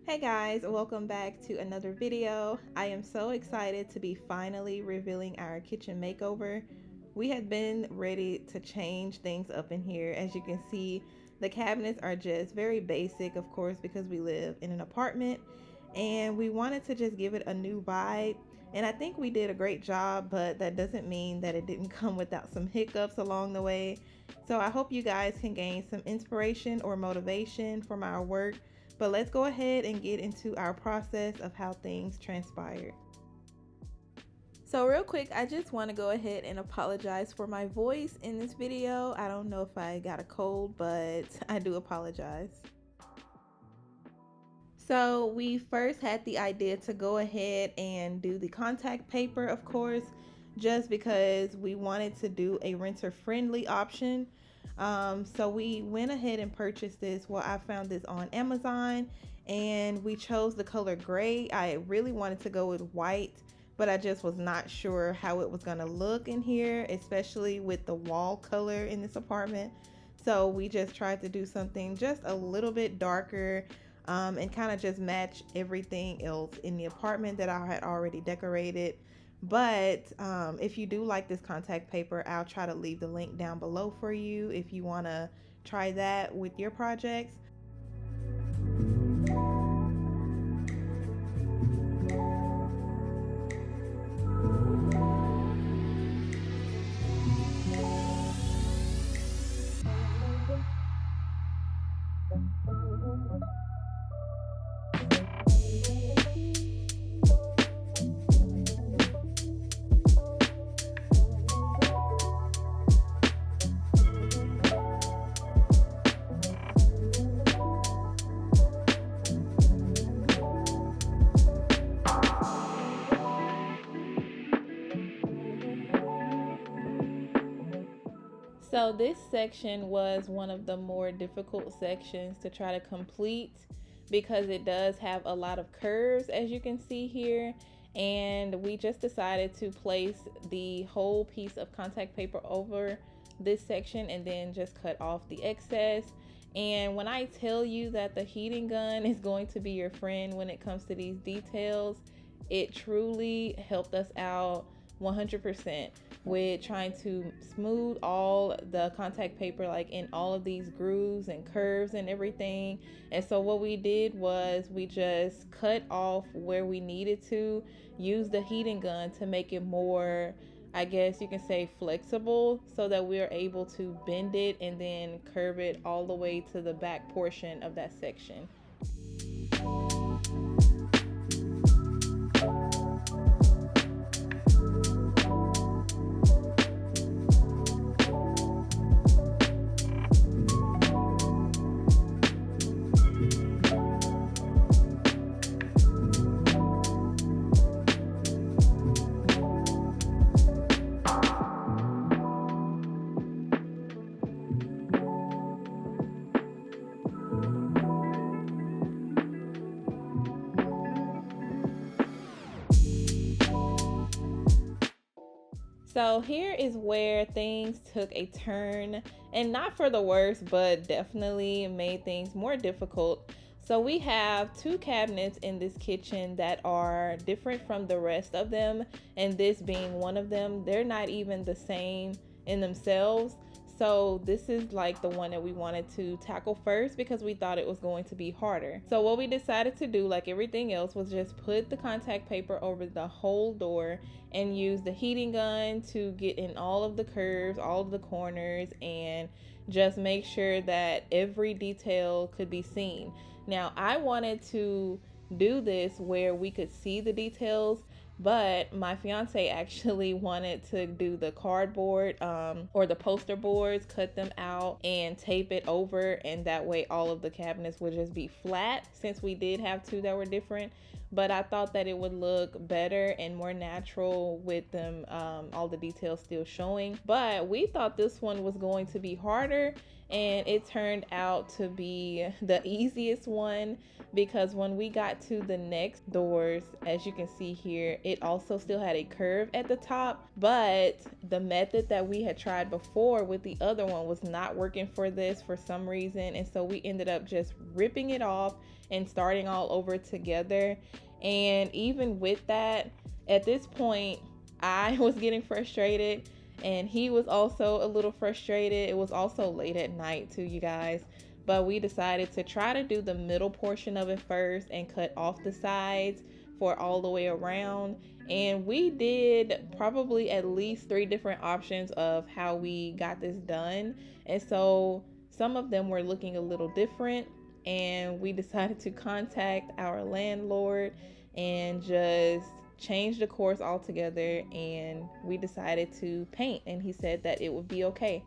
Hey guys, welcome back to another video. I am so excited to be finally revealing our kitchen makeover. We had been ready to change things up in here. As you can see, the cabinets are just very basic, of course, because we live in an apartment, and we wanted to just give it a new vibe. And I think we did a great job, but that doesn't mean that it didn't come without some hiccups along the way. So I hope you guys can gain some inspiration or motivation from our work, but let's go ahead and get into our process of how things transpired. So real quick, I just want to go ahead and apologize for my voice in this video. I don't know if I got a cold, but I do apologize. So we first had the idea to go ahead and do the contact paper, of course, just because we wanted to do a renter friendly option. So we went ahead and purchased this. Well, I found this on Amazon and we chose the color gray. I really wanted to go with white, but I just was not sure how it was going to look in here, especially with the wall color in this apartment. So we just tried to do something just a little bit darker, and kind of just match everything else in the apartment that I had already decorated. But if you do like this contact paper, I'll try to leave the link down below for you if you want to try that with your projects. So this section was one of the more difficult sections to try to complete because it does have a lot of curves, as you can see here. And we just decided to place the whole piece of contact paper over this section and then just cut off the excess. And when I tell you that the heating gun is going to be your friend when it comes to these details, it truly helped us out 100% with trying to smooth all the contact paper, like in all of these grooves and curves and everything. And so what we did was we just cut off where we needed to, use the heating gun to make it more, I guess you can say, flexible, so that we're able to bend it and then curve it all the way to the back portion of that section. So here is where things took a turn, and not for the worse, but definitely made things more difficult. So we have two cabinets in this kitchen that are different from the rest of them, and this being one of them. They're not even the same in themselves. So this is like the one that we wanted to tackle first because we thought it was going to be harder. So what we decided to do, like everything else, was just put the contact paper over the whole door and use the heating gun to get in all of the curves, all of the corners, and just make sure that every detail could be seen. Now, I wanted to do this where we could see the details, but my fiance actually wanted to do the cardboard or the poster boards, cut them out and tape it over, and that way all of the cabinets would just be flat, since we did have two that were different. but I thought that it would look better and more natural with them, all the details still showing. But we thought this one was going to be harder, and it turned out to be the easiest one, because when we got to the next doors, as you can see here, it also still had a curve at the top, but the method that we had tried before with the other one was not working for this for some reason, and so we ended up just ripping it off and starting all over together. And even with that, at this point, I was getting frustrated, and he was also a little frustrated. It was also late at night too, you guys. But we decided to try to do the middle portion of it first and cut off the sides for all the way around. And we did probably at least 3 different options of how we got this done. And so some of them were looking a little different, and we decided to contact our landlord and just change the course altogether, and we decided to paint, and he said that it would be okay.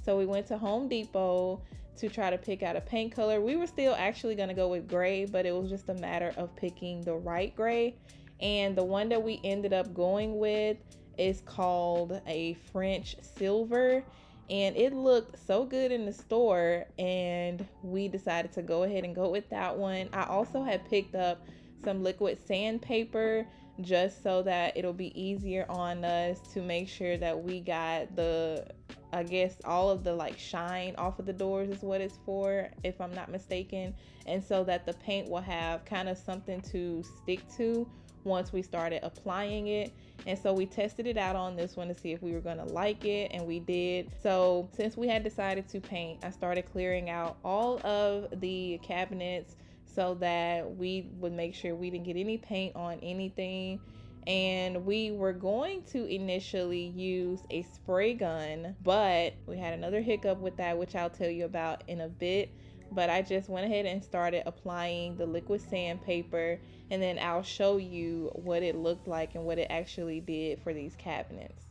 So we went to Home Depot to try to pick out a paint color. We were still actually going to go with gray, but it was just a matter of picking the right gray. And the one that we ended up going with is called a French silver, and it looked so good in the store, and we decided to go ahead and go with that one. I also had picked up some liquid sandpaper just so that it'll be easier on us to make sure that we got the, I guess, all of the like shine off of the doors is what it's for, if I'm not mistaken, and so that the paint will have kind of something to stick to once we started applying it. And so we tested it out on this one to see if we were going to like it, and we did. So since we had decided to paint, I started clearing out all of the cabinets so that we would make sure we didn't get any paint on anything. And we were going to initially use a spray gun, but we had another hiccup with that, which I'll tell you about in a bit. But I just went ahead and started applying the liquid sandpaper, and then I'll show you what it looked like and what it actually did for these cabinets.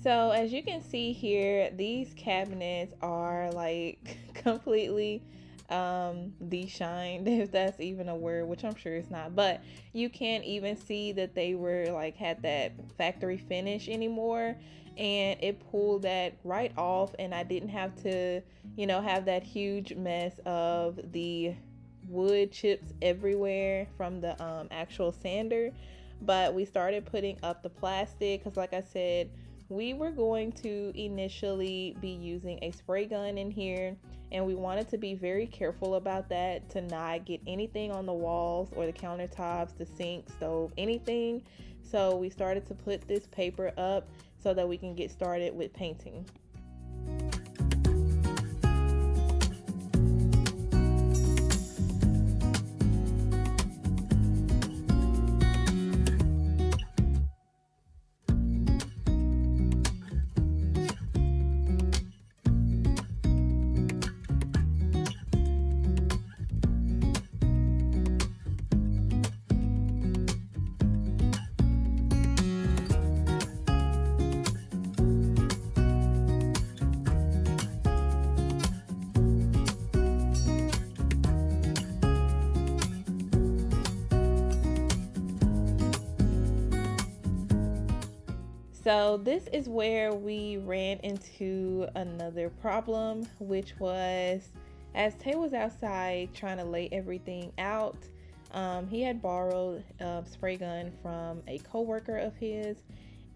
So as you can see here, these cabinets are like completely de-shined, if that's even a word, which I'm sure it's not, but you can't even see that they were like had that factory finish anymore, and it pulled that right off, and I didn't have to, have that huge mess of the wood chips everywhere from the actual sander. But we started putting up the plastic because, like I said, we were going to initially be using a spray gun in here, and we wanted to be very careful about that to not get anything on the walls or the countertops, the sink, stove, anything. So we started to put this paper up so that we can get started with painting. So this is where we ran into another problem, which was As Tay was outside trying to lay everything out, he had borrowed a spray gun from a coworker of his,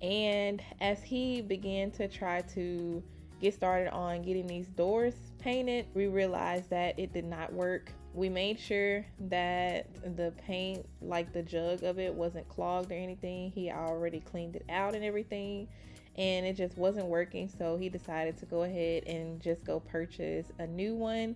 and as he began to try to get started on getting these doors painted, we realized that it did not work. We made sure that the paint, like the jug of it, wasn't clogged or anything. He already cleaned it out and everything, and it just wasn't working. So he decided to go ahead and just go purchase a new one.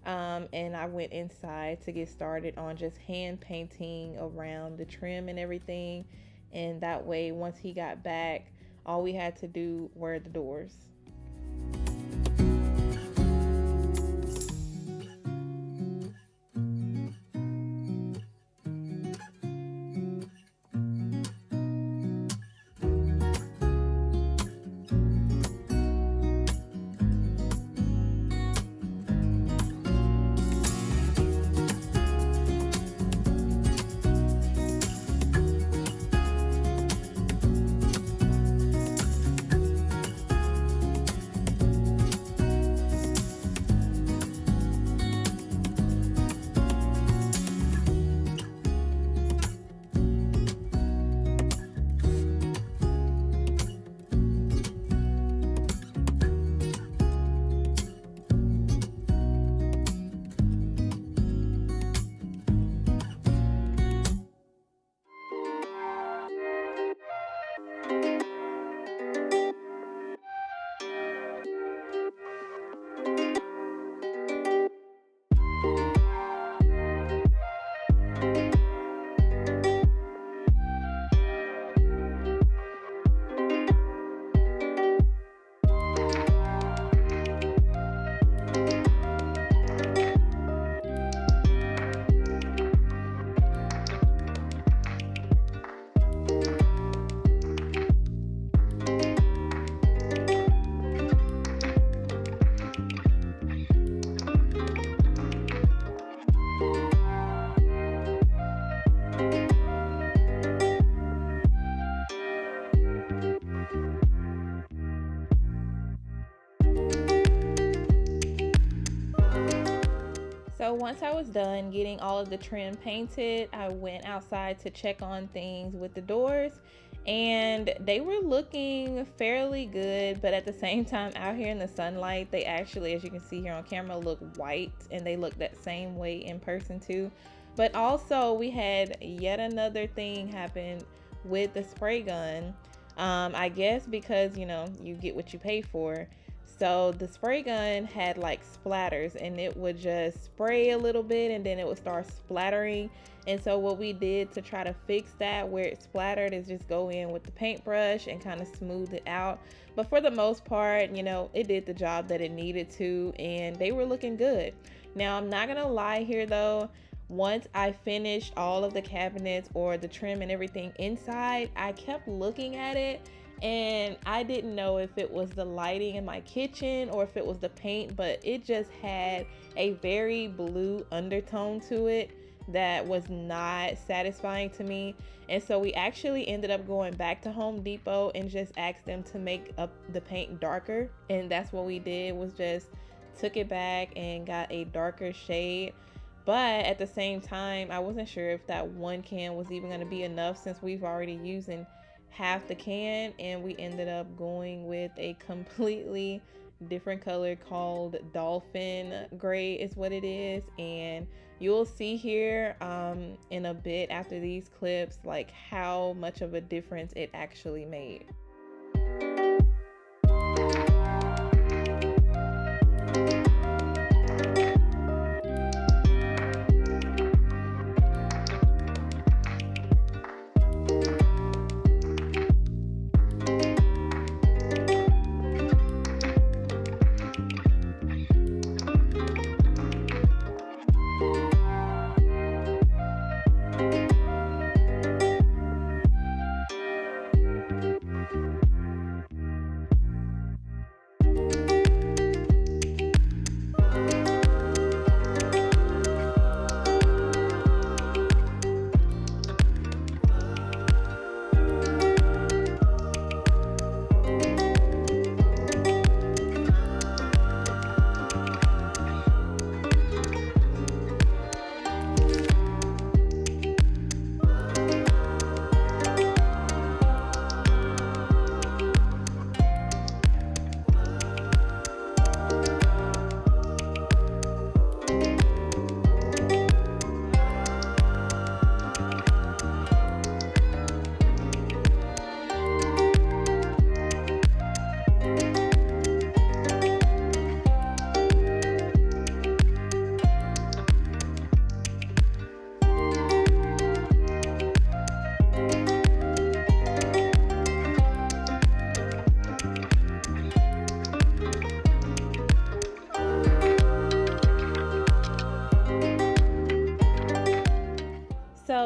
And I went inside to get started on just hand painting around the trim and everything. And that way, once he got back, all we had to do were the doors. So once I was done getting all of the trim painted, I went outside to check on things with the doors, and they were looking fairly good, but at the same time, out here in the sunlight, they actually, as you can see here on camera, look white, and they look that same way in person too. But also, we had yet another thing happen with the spray gun. I guess because, you get what you pay for. So the spray gun had like splatters, and it would just spray a little bit and then it would start splattering. And so what we did to try to fix that where it splattered is just go in with the paintbrush and kind of smooth it out. But for the most part, it did the job that it needed to, and they were looking good. Now, I'm not gonna lie here though. Once I finished all of the cabinets or the trim and everything inside, I kept looking at it, and I didn't know if it was the lighting in my kitchen or if it was the paint, but it just had a very blue undertone to it that was not satisfying to me. And so we actually ended up going back to Home Depot and just asked them to make up the paint darker, and that's what we did, was just took it back and got a darker shade. But at the same time, I wasn't sure if that one can was even going to be enough, since we've already using half the can, and we ended up going with a completely different color called dolphin gray is what it is. And you'll see here in a bit after these clips like how much of a difference it actually made.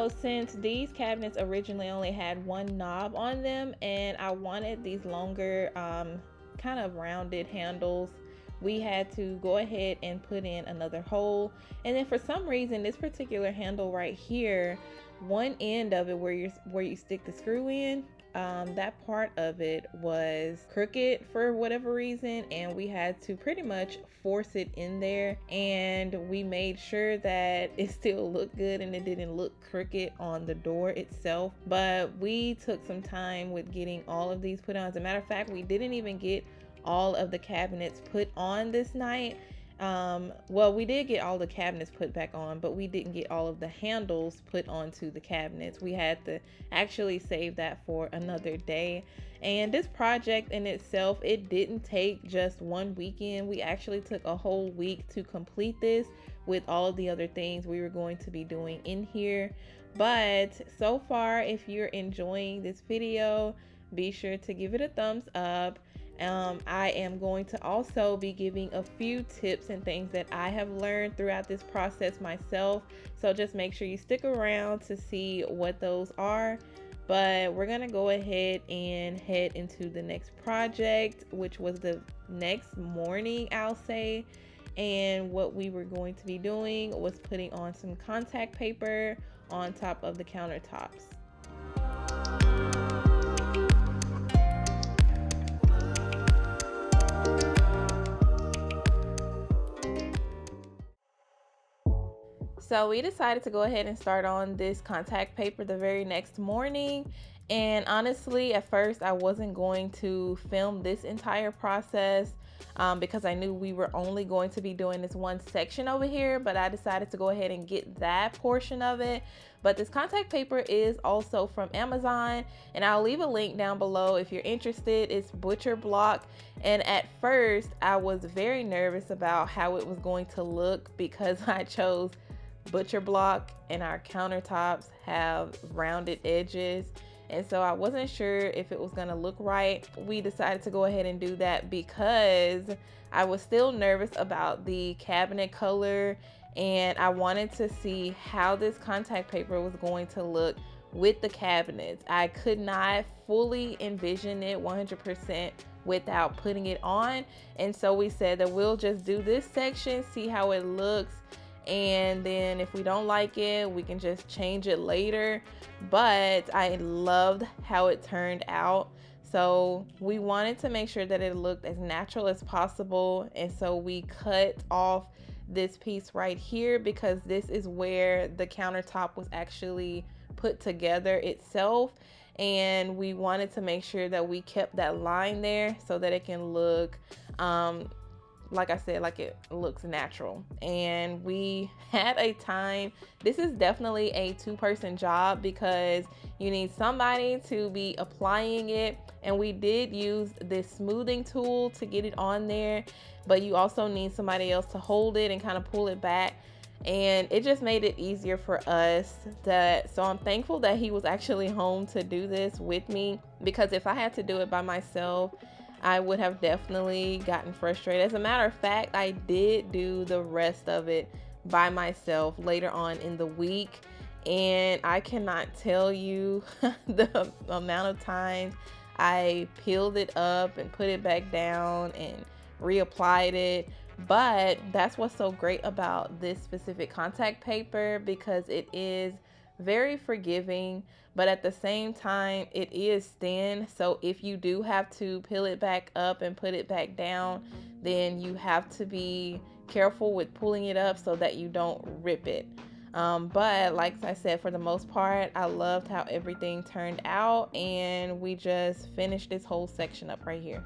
So since these cabinets originally only had one knob on them and I wanted these longer kind of rounded handles, we had to go ahead and put in another hole. And then for some reason, this particular handle right here, one end of it where you stick the screw in, that part of it was crooked for whatever reason, and we had to pretty much force it in there, and we made sure that it still looked good and it didn't look crooked on the door itself. But we took some time with getting all of these put on. As a matter of fact, we didn't even get all of the cabinets put on this night. Well, we did get all the cabinets put back on, but we didn't get all of the handles put onto the cabinets. We had to actually save that for another day. And this project in itself, it didn't take just one weekend. We actually took a whole week to complete this with all of the other things we were going to be doing in here. But so far, if you're enjoying this video, be sure to give it a thumbs up. I am going to also be giving a few tips and things that I have learned throughout this process myself. So just make sure you stick around to see what those are. But we're going to go ahead and head into the next project, which was the next morning, I'll say. And what we were going to be doing was putting on some contact paper on top of the countertops. So we decided to go ahead and start on this contact paper the very next morning. And honestly, at first I wasn't going to film this entire process because I knew we were only going to be doing this one section over here, but I decided to go ahead and get that portion of it. But this contact paper is also from Amazon, and I'll leave a link down below if you're interested. It's butcher block. And at first I was very nervous about how it was going to look because I chose butcher block and our countertops have rounded edges, and so I wasn't sure if it was going to look right. We decided to go ahead and do that because I was still nervous about the cabinet color, and I wanted to see how this contact paper was going to look with the cabinets. I could not fully envision it 100% without putting it on, and so we said that we'll just do this section, see how it looks, and then if we don't like it, we can just change it later. But I loved how it turned out, so we wanted to make sure that it looked as natural as possible, and so we cut off this piece right here because this is where the countertop was actually put together itself, and we wanted to make sure that we kept that line there so that it can look like I said, like it looks natural. And we had a time. This is definitely a two-person job because you need somebody to be applying it, and we did use this smoothing tool to get it on there, but you also need somebody else to hold it and kind of pull it back, and it just made it easier for us. So I'm thankful that he was actually home to do this with me, because if I had to do it by myself, I would have definitely gotten frustrated. As a matter of fact, I did do the rest of it by myself later on in the week, and I cannot tell you the amount of times I peeled it up and put it back down and reapplied it. But that's what's so great about this specific contact paper, because it is very forgiving, but at the same time it is thin, so if you do have to peel it back up and put it back down, then you have to be careful with pulling it up so that you don't rip it. But like I said, for the most part, I loved how everything turned out, and we just finished this whole section up right here.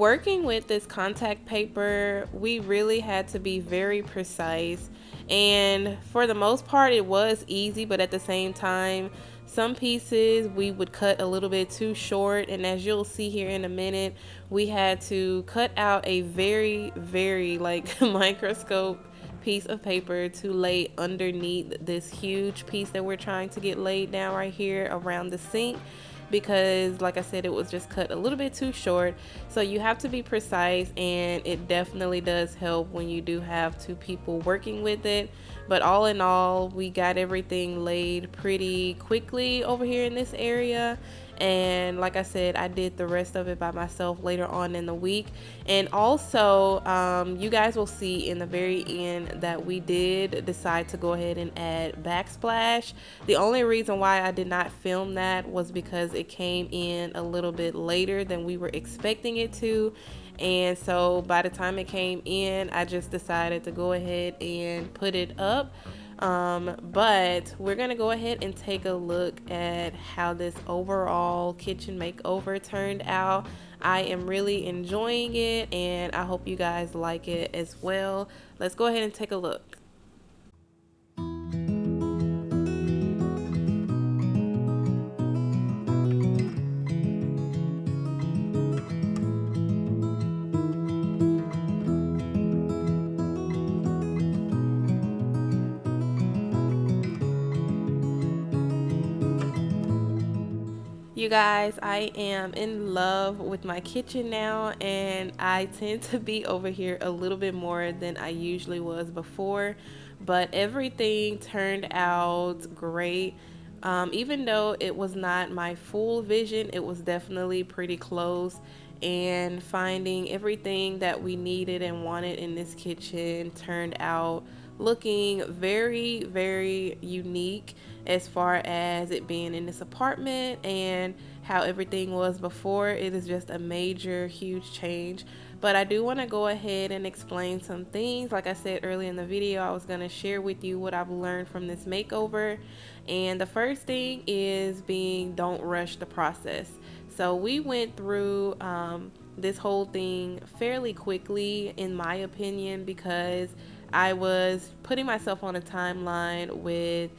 Working with this contact paper, we really had to be very precise. And for the most part, it was easy, but at the same time, some pieces we would cut a little bit too short. And as you'll see here in a minute, we had to cut out a very, very like microscope piece of paper to lay underneath this huge piece that we're trying to get laid down right here around the sink, because like I said, it was just cut a little bit too short. So you have to be precise, and it definitely does help when you do have two people working with it. But all in all, we got everything laid pretty quickly over here in this area. And like I said, I did the rest of it by myself later on in the week. And also, you guys will see in the very end that we did decide to go ahead and add backsplash. The only reason why I did not film that was because it came in a little bit later than we were expecting it to. And so by the time it came in, I just decided to go ahead and put it up. But we're gonna go ahead and take a look at how this overall kitchen makeover turned out. I am really enjoying it, and I hope you guys like it as well. Let's go ahead and take a look. You guys, I am in love with my kitchen now, and I tend to be over here a little bit more than I usually was before, but everything turned out great. Even though it was not my full vision, it was definitely pretty close. And finding everything that we needed and wanted in this kitchen turned out looking very, very unique as far as it being in this apartment and how everything was before. It is just a major, huge change. But I do want to go ahead and explain some things. Like I said earlier in the video, I was going to share with you what I've learned from this makeover. And the first thing is being don't rush the process. So we went through this whole thing fairly quickly, in my opinion, because I was putting myself on a timeline with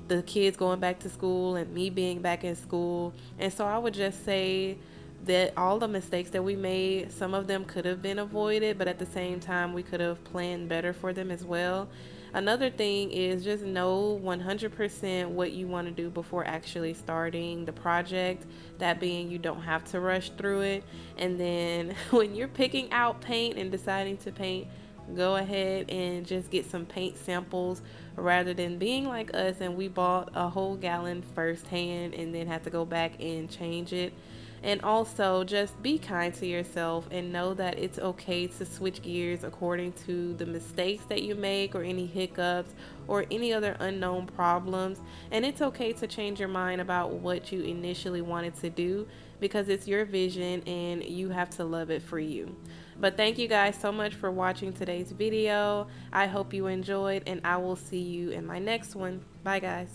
the kids going back to school and me being back in school. And so I would just say that all the mistakes that we made, some of them could have been avoided, but at the same time, we could have planned better for them as well. Another thing is just know 100% what you want to do before actually starting the project. That being, you don't have to rush through it. And then when you're picking out paint and deciding to paint, go ahead and just get some paint samples rather than being like us and we bought a whole gallon firsthand and then had to go back and change it. And also just be kind to yourself and know that it's okay to switch gears according to the mistakes that you make or any hiccups or any other unknown problems. And it's okay to change your mind about what you initially wanted to do, because it's your vision and you have to love it for you. But thank you guys so much for watching today's video. I hope you enjoyed, and I will see you in my next one. Bye guys.